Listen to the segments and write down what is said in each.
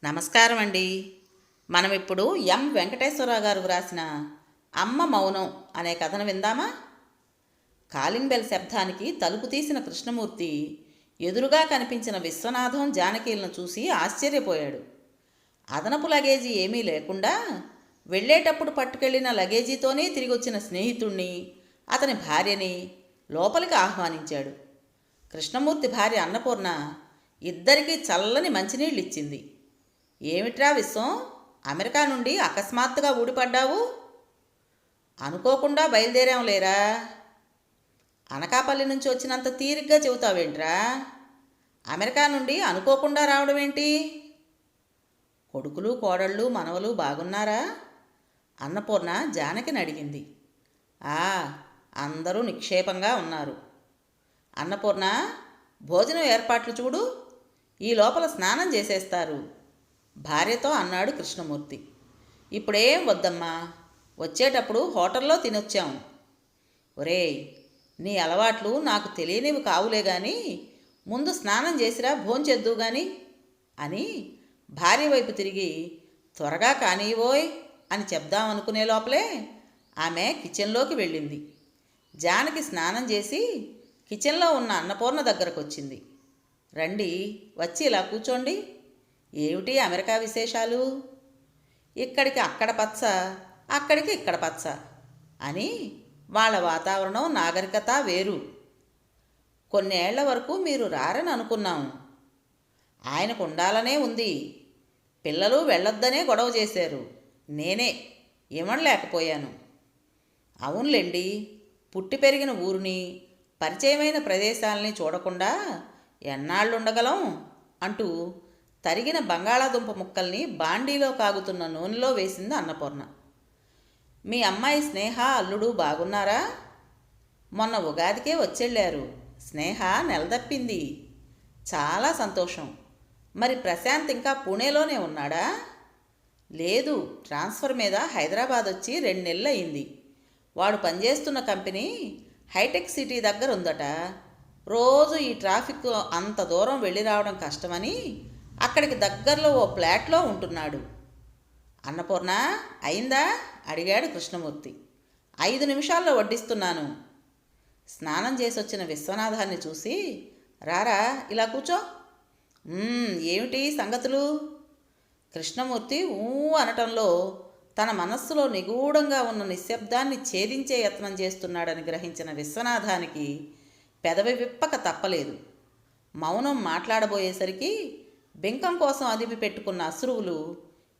నమస్కారం అండి. మనం ఇప్పుడు ఎం వెంకటేశ్వరరావు గారు వ్రాసిన అమ్మ మౌనం అనే కథను విందామా? కాలింగ్ బెల్ శబ్దానికి తలుపు తీసిన కృష్ణమూర్తి ఎదురుగా కనిపించిన విశ్వనాథం జానకీలను చూసి ఆశ్చర్యపోయాడు. అదనపు లగేజీ ఏమీ లేకుండా వెళ్ళేటప్పుడు పట్టుకెళ్లిన లగేజీతోనే తిరిగి వచ్చిన స్నేహితుణ్ణి, అతని భార్యని లోపలికి ఆహ్వానించాడు. కృష్ణమూర్తి భార్య అన్నపూర్ణ ఇద్దరికీ చల్లని మంచినీళ్ళు ఇచ్చింది. ఏమిట్రా విశ్వం, అమెరికా నుండి అకస్మాత్తుగా ఊడిపడ్డావు? అనుకోకుండా బయలుదేరాం లేరా. అనకాపల్లి నుంచి వచ్చినంత తీరిగ్గా చెబుతావేంట్రా? అమెరికా నుండి అనుకోకుండా రావడం ఏంటి? కొడుకులు కోడళ్ళు మనవలు బాగున్నారా? అన్నపూర్ణ జానకిని అడిగింది. అందరూ నిక్షేపంగా ఉన్నారు. అన్నపూర్ణ, భోజనం ఏర్పాట్లు చూడు, ఈ లోపల స్నానం చేసేస్తారు భార్యతో అన్నాడు కృష్ణమూర్తి. ఇప్పుడేం వద్దమ్మా, వచ్చేటప్పుడు హోటల్లో తినొచ్చాం. ఒరేయ్, నీ అలవాట్లు నాకు తెలియనివి కావులే గాని ముందు స్నానం చేసిరా, భోంచేద్దు గాని అని భార్య వైపు తిరిగి త్వరగా కానీవోయ్ అని చెప్దామనుకునే లోపలే ఆమె కిచెన్లోకి వెళ్ళింది. జానకి స్నానం చేసి కిచెన్లో ఉన్న అన్నపూర్ణ దగ్గరకు వచ్చింది. రండి, వచ్చి ఇలా కూర్చోండి. ఏమిటి అమెరికా విశేషాలు? ఇక్కడికి అక్కడ పచ్చ, అక్కడికి ఇక్కడ పచ్చ అని వాళ్ళ వాతావరణం నాగరికత వేరు. కొన్నేళ్ల వరకు మీరు రారని అనుకున్నాం. ఆయనకు ఉండాలనే ఉంది. పిల్లలు వెళ్ళొద్దనే గొడవ చేశారు. నేనే ఇవ్వలేకపోయాను. అవునులేండి, పుట్టి పెరిగిన ఊరిని, పరిచయమైన ప్రదేశాలని చూడకుండా ఎన్నాళ్ళు ఉండగలం అంటూ తరిగిన బంగాళాదుంప ముక్కల్ని బాండీలో కాగుతున్న నూనెలో వేసింది అన్నపూర్ణ. మీ అమ్మాయి స్నేహ అల్లుడు బాగున్నారా? మొన్న ఉగాదికే వచ్చెళ్ళారు. స్నేహ నెలదప్పింది. చాలా సంతోషం. మరి ప్రశాంత్ ఇంకా పూణేలోనే ఉన్నాడా? లేదు, ట్రాన్స్ఫర్ మీద హైదరాబాద్ వచ్చి 2 నెలలు అయింది. వాడు పనిచేస్తున్న కంపెనీ హైటెక్ సిటీ దగ్గర ఉందట. రోజు ఈ ట్రాఫిక్ అంత దూరం వెళ్ళి రావడం కష్టమని అక్కడికి దగ్గరలో ఓ ఫ్లాట్లో ఉంటున్నాడు. అన్నపూర్ణ, అయిందా అడిగాడు కృష్ణమూర్తి. 5 నిమిషాల్లో వడ్డిస్తున్నాను. స్నానం చేసొచ్చిన విశ్వనాథాన్ని చూసి, రారా ఇలా కూర్చో. ఏమిటి సంగతులు? కృష్ణమూర్తి అనటంలో తన మనస్సులో నిగూఢంగా ఉన్న నిశ్శబ్దాన్ని ఛేదించే యత్నం చేస్తున్నాడని గ్రహించిన విశ్వనాథానికి పెదవి విప్పక తప్పలేదు. మౌనం మాట్లాడబోయేసరికి బెంకం కోసం అదిపి పెట్టుకున్న అశ్రువులు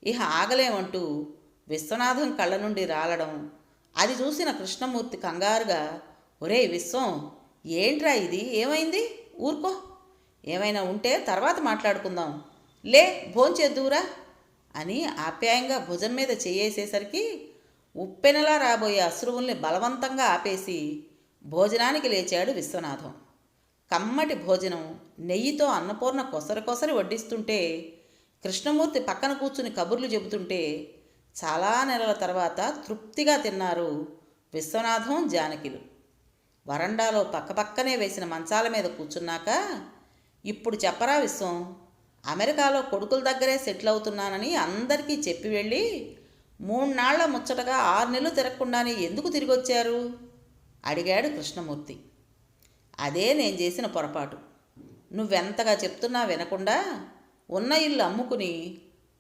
ఇహ ఆగలేమంటూ విశ్వనాథం కళ్ళ నుండి రాలడం, అది చూసిన కృష్ణమూర్తి కంగారుగా, ఒరే విశ్వం, ఏంట్రా ఇది, ఏమైంది? ఊరుకో, ఏమైనా ఉంటే తర్వాత మాట్లాడుకుందాం, లే భోంచేద్దువురా అని ఆప్యాయంగా భుజం మీద చేయేసేసరికి ఉప్పెనలా రాబోయే అశ్రువుల్ని బలవంతంగా ఆపేసి భోజనానికి లేచాడు విశ్వనాథం. కమ్మటి భోజనం నెయ్యితో అన్నపూర్ణ కొసరి వడ్డిస్తుంటే, కృష్ణమూర్తి పక్కన కూర్చుని కబుర్లు చెబుతుంటే చాలా నెలల తర్వాత తృప్తిగా తిన్నారు విశ్వనాథం జానకిలు. వరండాలో పక్కపక్కనే వేసిన మంచాల మీద కూర్చున్నాక, ఇప్పుడు చెప్పరా విశ్వం, అమెరికాలో కొడుకుల దగ్గరే సెటిల్ అవుతున్నానని అందరికీ చెప్పి వెళ్ళి 3 నాళ్ల ముచ్చటగా 6 నెలలు తిరగకుండానే ఎందుకు తిరిగి వచ్చారు అడిగాడు కృష్ణమూర్తి. అదే నేను చేసిన పొరపాటు. నువ్వెంతగా చెప్తున్నా వినకుండా ఉన్న ఇల్లు అమ్ముకుని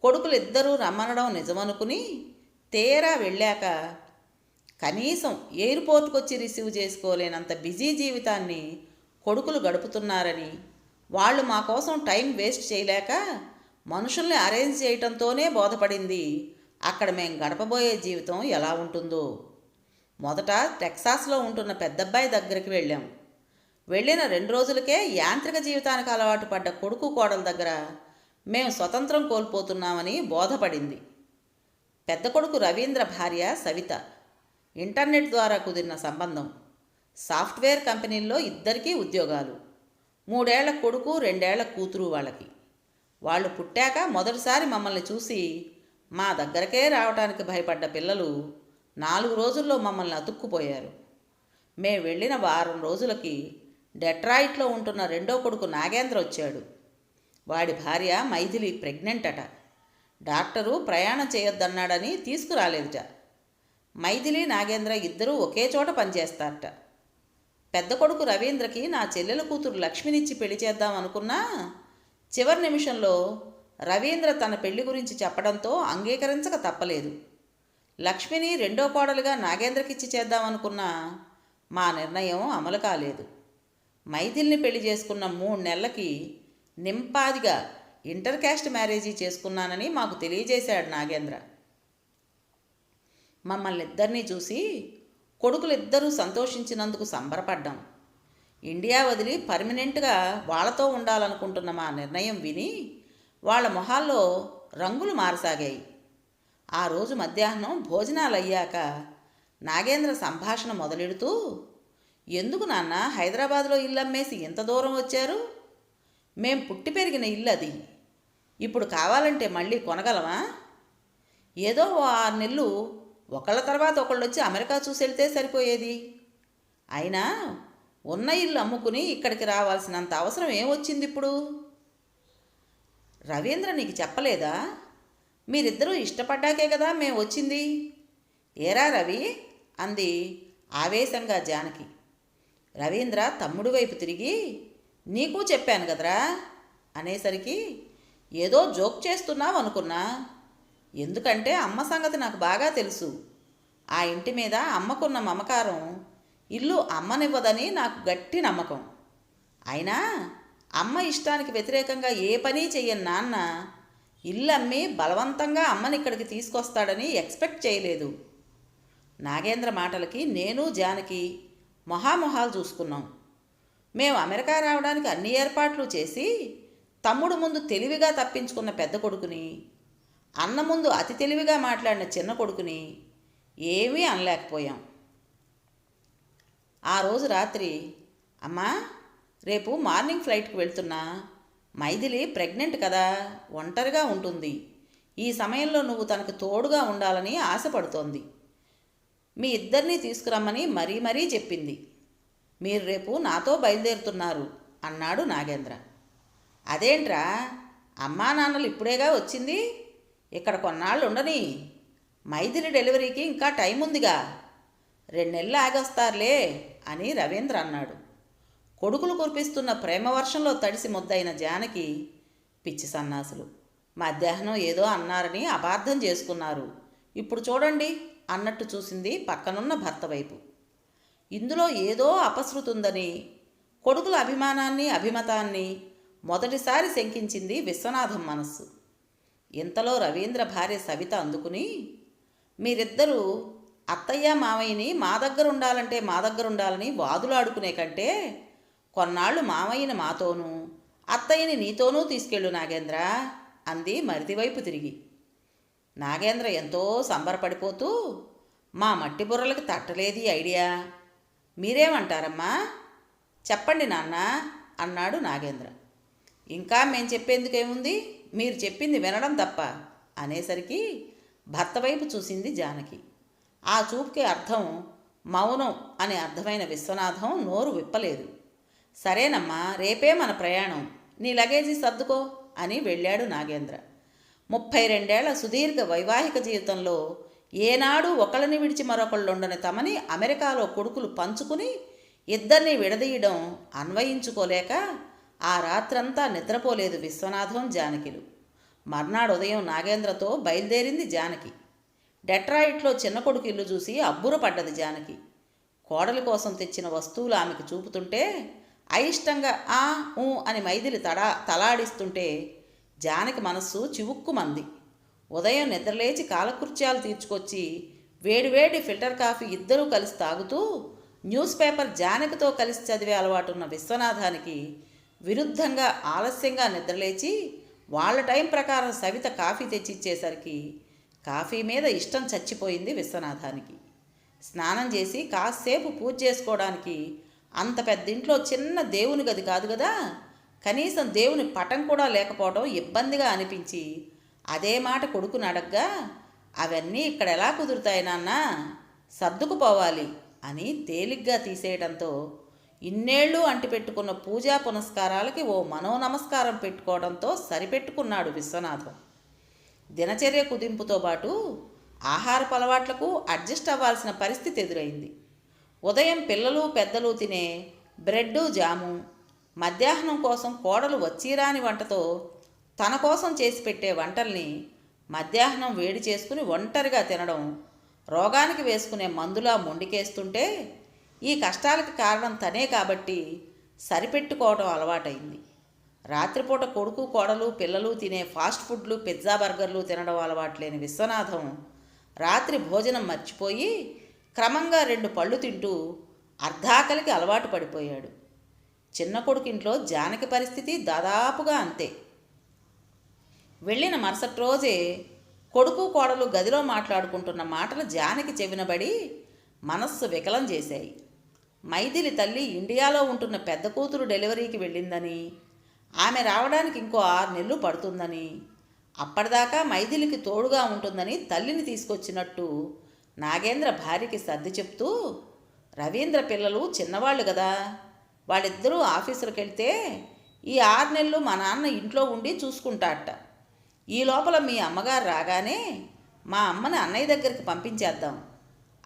కొడుకులు ఇద్దరూ రమ్మనడం నిజమనుకుని తీరా వెళ్ళాక కనీసం ఎయిర్పోర్ట్కి వచ్చి రిసీవ్ చేసుకోలేనంత బిజీ జీవితాన్ని కొడుకులు గడుపుతున్నారని, వాళ్ళు మా కోసం టైం వేస్ట్ చేయలేక మనుషుల్ని అరేంజ్ చేయటంతోనే బోధపడింది అక్కడ మేం గడపబోయే జీవితం ఎలా ఉంటుందో. మొదట టెక్సాస్లో ఉంటున్న పెద్దబ్బాయి దగ్గరికి వెళ్ళాం. వెళ్ళిన 2 రోజులకే యాంత్రిక జీవితానికి అలవాటు పడ్డ కొడుకు కోడల దగ్గర మేము స్వతంత్రం కోల్పోతున్నామని బోధపడింది. పెద్ద కొడుకు రవీంద్ర భార్య సవిత, ఇంటర్నెట్ ద్వారా కుదిరిన సంబంధం. సాఫ్ట్వేర్ కంపెనీల్లో ఇద్దరికీ ఉద్యోగాలు. 3 ఏళ్ల కొడుకు, 2 ఏళ్ల కూతురు వాళ్ళకి. వాళ్ళు పుట్టాక మొదటిసారి మమ్మల్ని చూసి మా దగ్గరకే రావటానికి భయపడ్డ పిల్లలు 4 రోజుల్లో మమ్మల్ని అతుక్కుపోయారు. మేము వెళ్ళిన వారం రోజులకి డెట్రాయిట్లో ఉంటున్న 2వ కొడుకు నాగేంద్ర వచ్చాడు. వాడి భార్య మైథిలి ప్రెగ్నెంట్ అట. డాక్టరు ప్రయాణం చేయొద్దన్నాడని తీసుకురాలేదుట. మైథిలి నాగేంద్ర ఇద్దరూ ఒకే చోట పనిచేస్తారట. పెద్ద కొడుకు రవీంద్రకి నా చెల్లెల కూతురు లక్ష్మినిచ్చి పెళ్లి చేద్దాం అనుకున్నా చివరి నిమిషంలో రవీంద్ర తన పెళ్లి గురించి చెప్పడంతో అంగీకరించక తప్పలేదు. లక్ష్మిని రెండో కోడలుగా నాగేంద్రకిచ్చి చేద్దామనుకున్నా మా నిర్ణయం అమలు కాలేదు. మైథిలిని పెళ్లి చేసుకున్న 3 నెలలకి నింపాదిగా ఇంటర్ క్యాస్ట్ మ్యారేజీ చేసుకున్నానని మాకు తెలియజేశాడు నాగేంద్ర. మమ్మల్ని ఇద్దరినీ చూసి కొడుకులిద్దరూ సంతోషించినందుకు సంబరపడ్డాం. ఇండియా వదిలి పర్మనెంట్గా వాళ్లతో ఉండాలనుకుంటున్న మా నిర్ణయం విని వాళ్ళ మొహాల్లో రంగులు మారసాగాయి. ఆ రోజు మధ్యాహ్నం భోజనాలు అయ్యాక నాగేంద్ర సంభాషణ మొదలెడుతూ, ఎందుకు నాన్న హైదరాబాద్లో ఇల్లు అమ్మేసి ఇంత దూరం వచ్చారు? మేం పుట్టి పెరిగిన ఇల్లు అది. ఇప్పుడు కావాలంటే మళ్ళీ కొనగలమా? ఏదో ఓ 6 నెలలు ఒకళ్ళ తర్వాత ఒకళ్ళు వచ్చి అమెరికా చూసి వెళ్తే సరిపోయేది. అయినా ఉన్న ఇల్లు అమ్ముకుని ఇక్కడికి రావాల్సినంత అవసరం ఏమొచ్చింది ఇప్పుడు? రవీంద్ర నీకు చెప్పలేదా? మీరిద్దరూ ఇష్టపడ్డాకే కదా మేం వచ్చింది. ఏరా రవి అంది ఆవేశంగా జానకి. రవీంద్ర తమ్ముడి వైపు తిరిగి, నీకు చెప్పాను కదరా అనేసరికి, ఏదో జోక్ చేస్తున్నావు అనుకున్నా. ఎందుకంటే అమ్మ సంగతి నాకు బాగా తెలుసు. ఆ ఇంటి మీద అమ్మకున్న మమకారం ఇల్లు అమ్మనివ్వదని నాకు గట్టి నమ్మకం. అయినా అమ్మ ఇష్టానికి వ్యతిరేకంగా ఏ పని చెయ్యని నాన్న ఇల్లు అమ్మి బలవంతంగా అమ్మని ఇక్కడికి తీసుకొస్తాడని ఎక్స్పెక్ట్ చేయలేదు. నాగేంద్ర మాటలకి నేను జానకి మొహామొహాలు చూసుకున్నాం. మేము అమెరికా రావడానికి అన్ని ఏర్పాట్లు చేసి తమ్ముడు ముందు తెలివిగా తప్పించుకున్న పెద్ద కొడుకుని, అన్న ముందు అతి తెలివిగా మాట్లాడిన చిన్న కొడుకుని ఏమీ అనలేకపోయాం. ఆ రోజు రాత్రి, అమ్మా రేపు మార్నింగ్ ఫ్లైట్కి వెళ్తున్నా. మైథిలి ప్రెగ్నెంట్ కదా, ఒంటరిగా ఉంటుంది. ఈ సమయంలో నువ్వు తనకు తోడుగా ఉండాలని ఆశపడుతోంది. మీ ఇద్దరినీ తీసుకురమ్మని మరీ మరీ చెప్పింది. మీరు రేపు నాతో బయలుదేరుతున్నారు అన్నాడు నాగేంద్ర. అదేంట్రా, అమ్మా నాన్నలు ఇప్పుడేగా వచ్చింది, ఇక్కడ కొన్నాళ్ళు ఉండని. మైథిలి డెలివరీకి ఇంకా టైం ఉందిగా, 2 నెలలు ఆగొస్తారులే అని రవీంద్ర అన్నాడు. కొడుకులు కురిపిస్తున్న ప్రేమ వర్షంలో తడిసి ముద్దయిన జానకి, పిచ్చి సన్నాసులు మధ్యాహ్నం ఏదో అన్నారని అపార్థం చేసుకున్నారు, ఇప్పుడు చూడండి అన్నట్టు చూసింది పక్కనున్న భర్త వైపు. ఇందులో ఏదో అపశృతుందని కొడుకుల అభిమానాన్ని అభిమతాన్ని మొదటిసారి శంకించింది విశ్వనాథం మనస్సు. ఇంతలో రవీంద్ర భార్య సవిత అందుకుని, మీరిద్దరూ అత్తయ్య మామయ్యని మా దగ్గర ఉండాలని వాదులాడుకునే కంటే కొన్నాళ్ళు మామయ్యని మాతోనూ అత్తయ్యని నీతోనూ తీసుకెళ్ళు నాగేంద్ర అంది మరిదివైపు తిరిగి. నాగేంద్ర ఎంతో సంబరపడిపోతూ, మా మట్టి బుర్రలకి తట్టలేది ఐడియా, మీరేమంటారమ్మా? చెప్పండి నాన్న అన్నాడు నాగేంద్ర. ఇంకా మేం చెప్పేందుకేముంది, మీరు చెప్పింది వినడం తప్ప అనేసరికి భర్త వైపు చూసింది జానకి. ఆ చూపుకి అర్థం మౌనం అని అర్థమైన విశ్వనాథం నోరు విప్పలేదు. సరేనమ్మా, రేపే మన ప్రయాణం, నీ లగేజీ సర్దుకో అని వెళ్ళాడు నాగేంద్ర. 32 ఏళ్ల సుదీర్ఘ వైవాహిక జీవితంలో ఏనాడు ఒకళ్ళని విడిచి మరొకళ్ళుండని తమని అమెరికాలో కొడుకులు పంచుకుని ఇద్దరిని విడదీయడం అన్వయించుకోలేక ఆ రాత్రంతా నిద్రపోలేదు విశ్వనాథం జానకిలు. మర్నాడు ఉదయం నాగేంద్రతో బయలుదేరింది జానకి. డెట్రాయిట్లో చిన్న కొడుకు ఇల్లు చూసి అబ్బురపడ్డది జానకి. కోడలి కోసం తెచ్చిన వస్తువులు ఆమెకు చూపుతుంటే అయిష్టంగా ఆ ఊ అని మైథిలి తలాడిస్తుంటే జానకి మనస్సు చివుక్కుమంది. ఉదయం నిద్రలేచి కాలకృత్యాలు తీర్చుకొచ్చి వేడివేడి ఫిల్టర్ కాఫీ ఇద్దరూ కలిసి తాగుతూ న్యూస్ పేపర్ జానకితో కలిసి చదివే అలవాటున్న విశ్వనాథానికి విరుద్ధంగా ఆలస్యంగా నిద్రలేచి వాళ్ళ టైం ప్రకారం సవిత కాఫీ తెచ్చిచ్చేసరికి కాఫీ మీద ఇష్టం చచ్చిపోయింది విశ్వనాథానికి. స్నానం చేసి కాసేపు పూజ చేసుకోవడానికి అంత పెద్ద ఇంట్లో చిన్న దేవుని గది కాదు కదా, కనీసం దేవుని పటం కూడా లేకపోవడం ఇబ్బందిగా అనిపించి అదే మాట కొడుకుని అడగ్గా, అవన్నీ ఇక్కడ ఎలా కుదురుతాయి నాన్న, సర్దుకుపోవాలి అని తేలిగ్గా తీసేయడంతో ఇన్నేళ్ళు అంటిపెట్టుకున్న పూజా పునస్కారాలకి ఓ మనోనమస్కారం పెట్టుకోవడంతో సరిపెట్టుకున్నాడు విశ్వనాథం. దినచర్య కుదింపుతో పాటు ఆహారపు అలవాట్లకు అడ్జస్ట్ అవ్వాల్సిన పరిస్థితి ఎదురైంది. ఉదయం పిల్లలు పెద్దలు తినే బ్రెడ్డు జాము, మధ్యాహ్నం కోసం కోడలు వచ్చిరాని వంటతో తన కోసం చేసి పెట్టే వంటల్ని మధ్యాహ్నం వేడి చేసుకుని ఒంటరిగా తినడం రోగానికి వేసుకునే మందులా మొండికేస్తుంటే ఈ కష్టాలకి కారణం తనే కాబట్టి సరిపెట్టుకోవడం అలవాటైంది. రాత్రిపూట కొడుకు కోడలు పిల్లలు తినే ఫాస్ట్ ఫుడ్లు పిజ్జా బర్గర్లు తినడం అలవాట్లేని విశ్వనాథం రాత్రి భోజనం మర్చిపోయి క్రమంగా 2 పళ్ళు తింటూ అర్ధాకలికి అలవాటు పడిపోయాడు. చిన్న కొడుకింట్లో జానకి పరిస్థితి దాదాపుగా అంతే. వెళ్ళిన మరుసటి రోజే కొడుకు కోడలు గదిలో మాట్లాడుకుంటున్న మాటలు జానకి చెవినబడి మనస్సు వికలం చేశాయి. మైథిలి తల్లి ఇండియాలో ఉంటున్న పెద్ద కూతురు డెలివరీకి వెళ్ళిందని, ఆమె రావడానికి ఇంకో 6 నెలలు పడుతుందని, అప్పటిదాకా మైథిలికి తోడుగా ఉంటుందని తల్లిని తీసుకొచ్చినట్టు నాగేంద్ర భార్యకి సర్ది చెప్తూ, రవీంద్ర పిల్లలు చిన్నవాళ్ళు కదా, వాళ్ళిద్దరూ ఆఫీసులకు వెళ్తే ఈ 6 నెలలు మా నాన్న ఇంట్లో ఉండి చూసుకుంటాట. ఈ లోపల మీ అమ్మగారు రాగానే మా అమ్మని అన్నయ్య దగ్గరికి పంపించేద్దాం,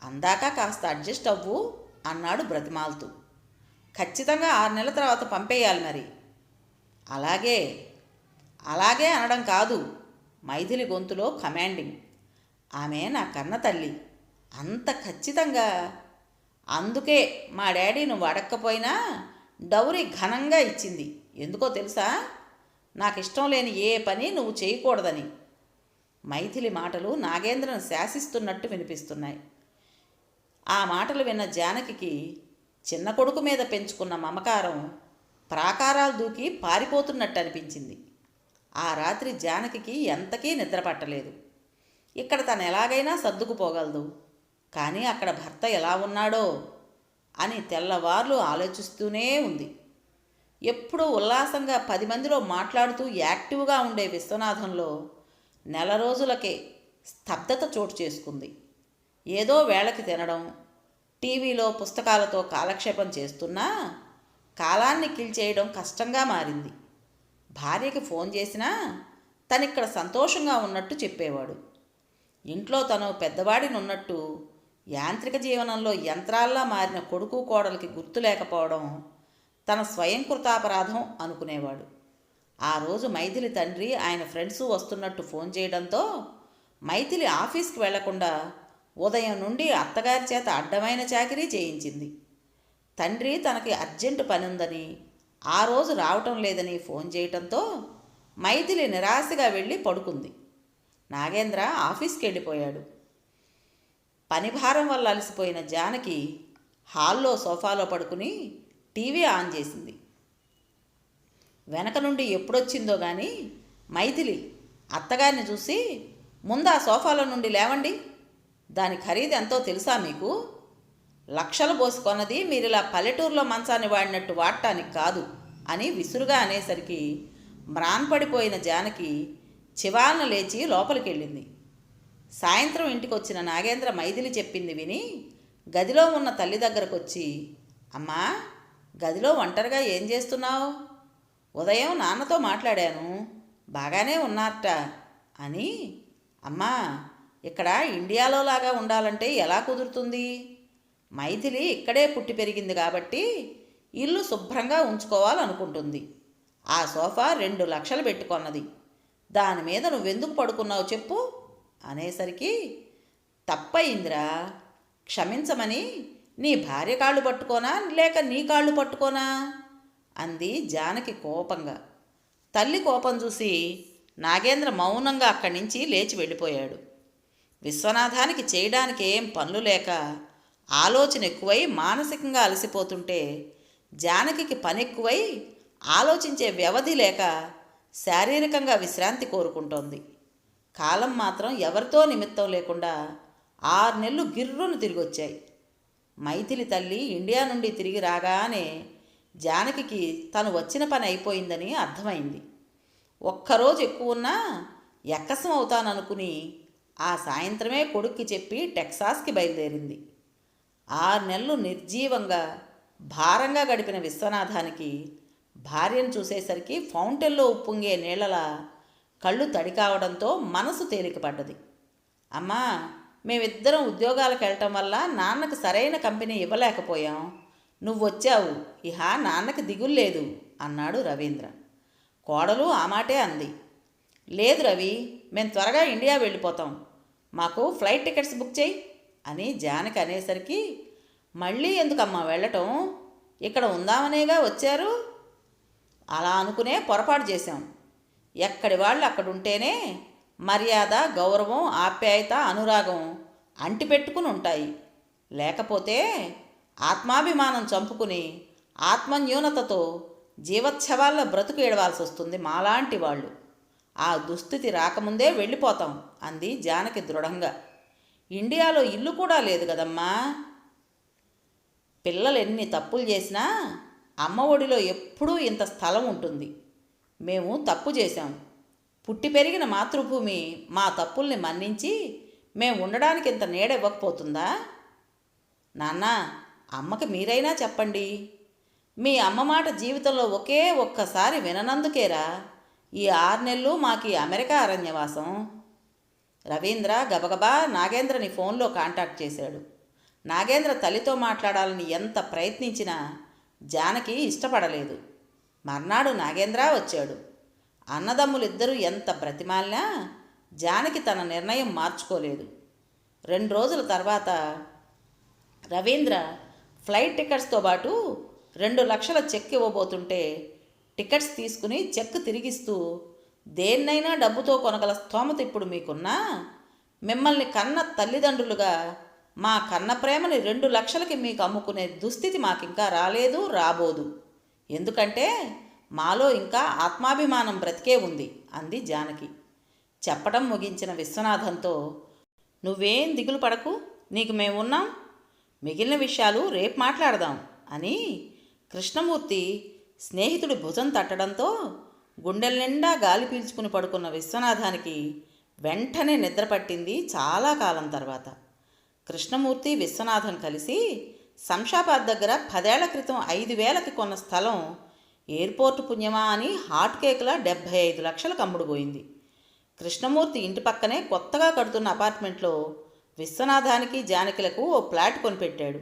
అందాక కాస్త అడ్జస్ట్ అవ్వు అన్నాడు బ్రతిమాలుతూ. ఖచ్చితంగా 6 నెలల తర్వాత పంపేయాలి మరి. అలాగే అలాగే అనడం కాదు, మైథిలి గొంతులో కమాండింగ్. ఆమె నా కన్న తల్లి, అంత ఖచ్చితంగా. అందుకే మా డాడీ నువ్వు అడక్కపోయినా డౌరీ ఘనంగా ఇచ్చింది. ఎందుకో తెలుసా? నాకు ఇష్టం లేని ఏ పని నువ్వు చేయకూడదని. మైథిలి మాటలు నాగేంద్రను శాసిస్తున్నట్టు వినిపిస్తున్నాయి. ఆ మాటలు విన్న జానకి చిన్న కొడుకు మీద పెంచుకున్న మమకారం ప్రాకారాలు దూకి పారిపోతున్నట్టు అనిపించింది. ఆ రాత్రి జానకి ఎంతకీ నిద్ర పట్టలేదు. ఇక్కడ తను ఎలాగైనా సర్దుకుపోగలదు, కానీ అక్కడ భర్త ఎలా ఉన్నాడో అని తెల్లవార్లు ఆలోచిస్తూనే ఉంది. ఎప్పుడూ ఉల్లాసంగా 10 మందిలో మాట్లాడుతూ యాక్టివ్గా ఉండే విశ్వనాథంలో నెల రోజులకే స్తబ్దత చోటు చేసుకుంది. ఏదో వేళకి తినడం, టీవీలో పుస్తకాలతో కాలక్షేపం చేస్తున్నా కాలాన్ని కిల్చేయడం కష్టంగా మారింది. భార్యకి ఫోన్ చేసినా తనిక్కడ సంతోషంగా ఉన్నట్టు చెప్పేవాడు. ఇంట్లో తను పెద్దవాడినున్నట్టు యాంత్రిక జీవనంలో యంత్రాల్లా మారిన కొడుకు కోడలికి గుర్తు లేకపోవడం తన స్వయంకృతాపరాధం అనుకునేవాడు. ఆ రోజు మైథిలి తండ్రి ఆయన ఫ్రెండ్స్ వస్తున్నట్టు ఫోన్ చేయడంతో మైథిలి ఆఫీస్కి వెళ్లకుండా ఉదయం నుండి అత్తగారి చేత అడ్డమైన చాకిరీ చేయించింది. తండ్రి తనకి అర్జెంటు పని ఉందని, ఆ రోజు రావటం లేదని ఫోన్ చేయటంతో మైథిలి నిరాశగా వెళ్ళి పడుకుంది. నాగేంద్ర ఆఫీస్కి వెళ్ళిపోయాడు. పనిభారం వల్ల అలసిపోయిన జానకి హాల్లో సోఫాలో పడుకుని టీవీ ఆన్ చేసింది. వెనక నుండి ఎప్పుడొచ్చిందో కానీ మైథిలి అత్తగారిని చూసి, ముందు ఆ సోఫాలో నుండి లేవండి, దాని ఖరీదు ఎంతో తెలుసా మీకు? లక్షలు పోసుకొన్నది మీరు ఇలా పల్లెటూరులో మంచాన్ని వాడినట్టు వాడటానికి కాదు అని విసురుగా అనేసరికి మ్రాన్పడిపోయిన జానకి చివాలన లేచి లోపలికి వెళ్ళింది. సాయంత్రం ఇంటికి వచ్చిన నాగేంద్ర మైథిలి చెప్పింది విని గదిలో ఉన్న తల్లి దగ్గరకు వచ్చి, అమ్మా, గదిలో ఒంటరిగా ఏం చేస్తున్నావు? ఉదయం నాన్నతో మాట్లాడాను, బాగానే ఉన్నారట అని. అమ్మా, ఇక్కడ ఇండియాలో లాగా ఉండాలంటే ఎలా కుదురుతుంది? మైథిలి ఇక్కడే పుట్టి పెరిగింది కాబట్టి ఇల్లు శుభ్రంగా ఉంచుకోవాలనుకుంటుంది. ఆ సోఫా 2 లక్షలు పెట్టుకొన్నది, దాని మీద నువ్వెందుకు పడుకున్నావు చెప్పు అనేసరికి, తప్పయిందిరా, క్షమించమని నీ భార్య కాళ్ళు పట్టుకోనా లేక నీ కాళ్ళు పట్టుకోనా అంది జానకి కోపంగా. తల్లి కోపం చూసి నాగేంద్ర మౌనంగా అక్కడి నుంచి లేచి వెళ్ళిపోయాడు. విశ్వనాథానికి చేయడానికి ఏం పనులు లేక ఆలోచన ఎక్కువై మానసికంగా అలసిపోతుంటే జానకి పని ఎక్కువై ఆలోచించే వ్యవధి లేక శారీరకంగా విశ్రాంతి కోరుకుంటోంది. కాలం మాత్రం ఎవరితో నిమిత్తం లేకుండా 6 నెలలు గిర్రును తిరిగొచ్చాయి. మైథిలి తల్లి ఇండియా నుండి తిరిగి రాగానే జానకి తను వచ్చిన పని అయిపోయిందని అర్థమైంది. ఒక్కరోజు ఎక్కువ ఉన్నా ఎక్కసం అవుతాననుకుని ఆ సాయంత్రమే కొడుక్కి చెప్పి టెక్సాస్కి బయలుదేరింది. 6 నెలలు నిర్జీవంగా భారంగా గడిపిన విశ్వనాథానికి భార్యను చూసేసరికి ఫౌంటైన్లో ఉప్పొంగే నీళ్లలా కళ్ళు తడి కావడంతో మనసు తేలికపడ్డది. అమ్మా, మేమిద్దరం ఉద్యోగాలకు వెళ్ళటం వల్ల నాన్నకు సరైన కంపెనీ ఇవ్వలేకపోయాం. నువ్వొచ్చావు, ఇహ నాన్నకి దిగుల్లేదు అన్నాడు రవీంద్ర. కోడలు ఆ మాటే అంది. లేదు రవి, మేము త్వరగా ఇండియా వెళ్ళిపోతాం, మాకు ఫ్లైట్ టికెట్స్ బుక్ చేయి అని జానకి అనేసరికి, మళ్ళీ ఎందుకమ్మా వెళ్ళటం, ఇక్కడ ఉందామనేగా వచ్చారు. అలా అనుకునే పొరపాటు చేశాం. ఎక్కడి వాళ్ళు అక్కడుంటేనే మర్యాద, గౌరవం, ఆప్యాయత, అనురాగం అంటిపెట్టుకుని ఉంటాయి. లేకపోతే ఆత్మాభిమానం చంపుకుని ఆత్మన్యూనతతో జీవోత్సవాల్లో బ్రతుకు ఏడవాల్సి వస్తుంది మాలాంటి వాళ్ళు. ఆ దుస్థితి రాకముందే వెళ్ళిపోతాం అంది జానకి దృఢంగా. ఇండియాలో ఇల్లు కూడా లేదు కదమ్మా. పిల్లలు ఎన్ని తప్పులు చేసినా అమ్మ ఒడిలో ఎప్పుడూ ఇంత స్థలం ఉంటుంది. మేము తప్పు చేశాం. పుట్టి పెరిగిన మాతృభూమి మా తప్పుల్ని మన్నించి మేము ఉండడానికి ఇంత నీడ ఇవ్వకపోతుందా? నాన్న, అమ్మకి మీరైనా చెప్పండి. మీ అమ్మ మాట జీవితంలో ఒకే ఒక్కసారి విననందుకేరా ఈ 6 నెలలు మాకు అమెరికా అరణ్యవాసం. రవీంద్ర గబగబా నాగేంద్రని ఫోన్లో కాంటాక్ట్ చేశాడు. నాగేంద్ర తల్లితో మాట్లాడాలని ఎంత ప్రయత్నించినా జానకి ఇష్టపడలేదు. మర్నాడు నాగేంద్ర వచ్చాడు. అన్నదమ్ములిద్దరూ ఎంత బ్రతిమాలినా జానకి తన నిర్ణయం మార్చుకోలేదు. 2 రోజుల తర్వాత రవీంద్ర ఫ్లైట్ టికెట్స్తో పాటు 2 లక్షల చెక్ ఇవ్వబోతుంటే టికెట్స్ తీసుకుని చెక్ తిరిగిస్తూ, దేన్నైనా డబ్బుతో కొనగల స్తోమత ఇప్పుడు మీకున్నా మిమ్మల్ని కన్న తల్లిదండ్రులుగా మా కన్న ప్రేమని 2 లక్షలకి మీకు అమ్ముకునే దుస్థితి మాకింకా రాలేదు, రాబోదు. ఎందుకంటే మాలో ఇంకా ఆత్మాభిమానం బ్రతికే ఉంది అంది జానకి. చెప్పడం ముగించిన విశ్వనాథంతో, నువ్వేం దిగులు పడకు, నీకు మేమున్నాం, మిగిలిన విషయాలు రేపు మాట్లాడదాం అని కృష్ణమూర్తి స్నేహితుడి భుజం తట్టడంతో గుండెల నిండా గాలి పీల్చుకుని పడుకున్న విశ్వనాథానికి వెంటనే నిద్ర పట్టింది. చాలా కాలం తర్వాత కృష్ణమూర్తి, విశ్వనాథం కలిసి శంషాబాద్ దగ్గర 10 ఏళ్ల క్రితం 5,000కి కొన్న స్థలం ఎయిర్పోర్టు పుణ్యమా అని హాట్ కేక్లా 75 లక్షలకు అమ్ముడుపోయింది. కృష్ణమూర్తి ఇంటి పక్కనే కొత్తగా కడుతున్న అపార్ట్మెంట్లో విశ్వనాథానికి, జానకిలకు ఓ ఫ్లాట్ కొనిపెట్టాడు.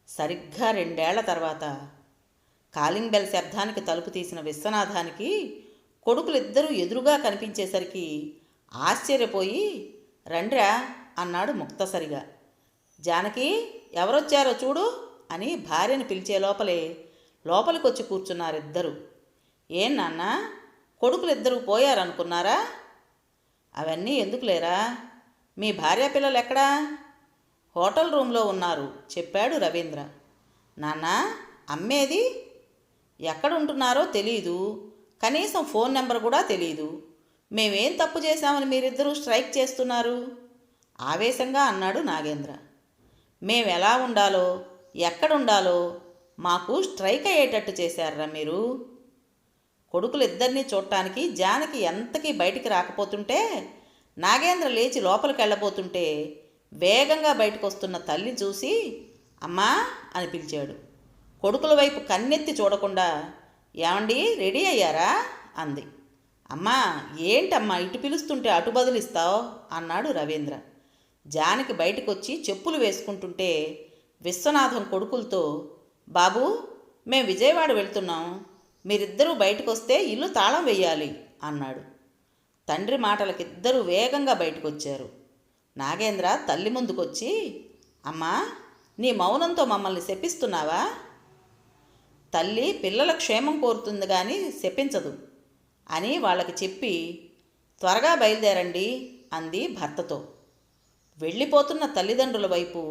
సరిగ్గా 2 ఏళ్ల తర్వాత కాలింగ్ బెల్ శబ్దానికి తలుపు తీసిన విశ్వనాథానికి కొడుకులిద్దరూ ఎదురుగా కనిపించేసరికి ఆశ్చర్యపోయి, రండ్రా అన్నాడు ముక్తసరిగా. జానకి, ఎవరొచ్చారో చూడు అని భార్యను పిలిచే లోపలికొచ్చి కూర్చున్నారిద్దరూ. ఏం నాన్న, కొడుకులిద్దరూ పోయారనుకున్నారా? అవన్నీ ఎందుకు లేరా, మీ భార్య పిల్లలు ఎక్కడా? హోటల్ రూమ్లో ఉన్నారు చెప్పాడు రవీంద్ర. నాన్న, అమ్మేది? ఎక్కడుంటున్నారో తెలీదు, కనీసం ఫోన్ నెంబర్ కూడా తెలీదు. మేమేం తప్పు చేశామని మీరిద్దరూ స్ట్రైక్ చేస్తున్నారు ఆవేశంగా అన్నాడు నాగేంద్ర. మేమెలా ఉండాలో, ఎక్కడుండాలో మాకు స్ట్రైక్ అయ్యేటట్టు చేశారా మీరు? కొడుకులిద్దరినీ చూడటానికి జానకి ఎంతకీ బయటికి రాకపోతుంటే నాగేంద్ర లేచి లోపలికి వెళ్ళబోతుంటే వేగంగా బయటకు వస్తున్న తల్లి చూసి అమ్మా అని పిలిచాడు. కొడుకుల వైపు కన్నెత్తి చూడకుండా, ఏమండి రెడీ అయ్యారా అంది. అమ్మా, ఏంటమ్మా ఇటు పిలుస్తుంటే అటు బదులిస్తావు అన్నాడు రవీంద్ర. జానకి బయటకొచ్చి చెప్పులు వేసుకుంటుంటే విశ్వనాథం కొడుకులతో, బాబు, మేం విజయవాడ వెళ్తున్నాం, మీరిద్దరూ బయటకొస్తే ఇల్లు తాళం వెయ్యాలి అన్నాడు. తండ్రి మాటలకిద్దరూ వేగంగా బయటకొచ్చారు. నాగేంద్ర తల్లి ముందుకొచ్చి, అమ్మా, నీ మౌనంతో మమ్మల్ని శపిస్తున్నావా? తల్లి పిల్లల క్షేమం కోరుతుంది కానీ శపించదు అని వాళ్ళకి చెప్పి, త్వరగా బయలుదేరండి అంది భర్తతో. వెళ్ళిపోతున్న తల్లిదండ్రుల వైపు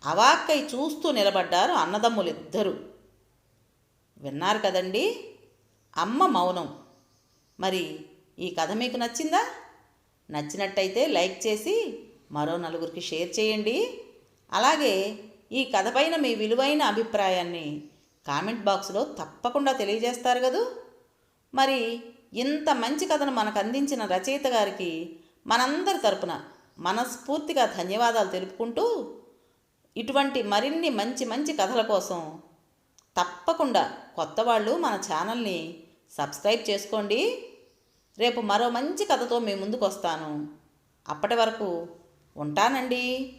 అవాక్కై చూస్తూ నిలబడ్డారు అన్నదమ్ములిద్దరూ. విన్నారు కదండి, అమ్మ మౌనం. మరి ఈ కథ మీకు నచ్చిందా? నచ్చినట్టయితే లైక్ చేసి మరో నలుగురికి షేర్ చేయండి. అలాగే ఈ కథ పైన మీ విలువైన అభిప్రాయాన్ని కామెంట్ బాక్స్లో తప్పకుండా తెలియజేస్తారు కదూ. మరి ఇంత మంచి కథను మనకు అందించిన రచయిత గారికి మనందరి తరపున మనస్ఫూర్తిగా ధన్యవాదాలు తెలుపుకుంటూ, ఇటువంటి మరిన్ని మంచి మంచి కథల కోసం తప్పకుండా కొత్త వాళ్ళు మన ఛానల్ని సబ్స్క్రైబ్ చేసుకోండి. రేపు మరో మంచి కథతో మీ ముందుకు వస్తాను. అప్పటి వరకు ఉంటానండి.